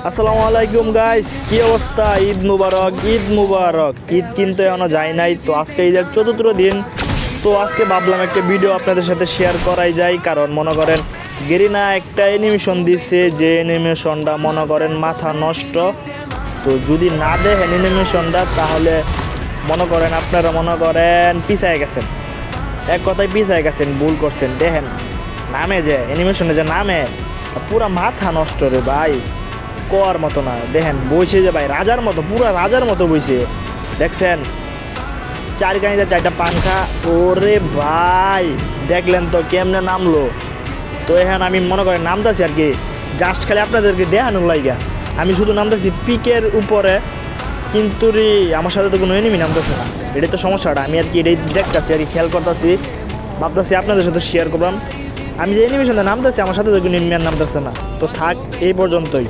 আসসালামু আলাইকুম গাইস, কি অবস্থা? ঈদ মুবারক, ঈদ মুবারক। ঈদ কিন্তু এখনো যায় নাই, তো আজকে ঈদের চতুর্থ দিন। তো আজকে ভাবলাম একটা ভিডিও আপনাদের সাথে শেয়ার করাই যায়, কারণ মনে করেন গেরিনা একটা অ্যানিমেশন দিচ্ছে, যে অ্যানিমেশনটা মনে করেন মাথা নষ্ট। তো যদি না দেখেন অ্যানিমেশনটা, তাহলে মনে করেন আপনারা মনে করেন পিছায় গেছেন, এক কথায় পিছায় গেছেন, ভুল করছেন। দেখেন নামে যে অ্যানিমেশনে যে নামে, পুরা মাথা নষ্ট রে ভাই, কোয়ার মতো না। দেখেন বইছে যে ভাই রাজার মতো, পুরা রাজার মতো বইছে। দেখছেন চার কানিতে চারটা পাংখা, ওরে ভাই দেখলেন তো কেমনে নামলো। তো এখন আমি মনে করেন নামতেছি আর কি, জাস্ট খালি আপনাদেরকে দেখানোর লাইগা আমি শুধু নামতেছি পিকের উপরে, কিন্তু রে আমার সাথে তো কোনো এনিমি নামতেছে না। এটাই তো সমস্যাটা, আমি আর কি এটাই দেখতেছি আর কি, খেয়াল করতেছি, ভাবতেছি আপনাদের সাথে শেয়ার করলাম। আমি যে অ্যানিমেশনটা নামতেছি, আমার সাথে তো কোনো এনিমি নামতেছে না। তো থাক এই পর্যন্তই।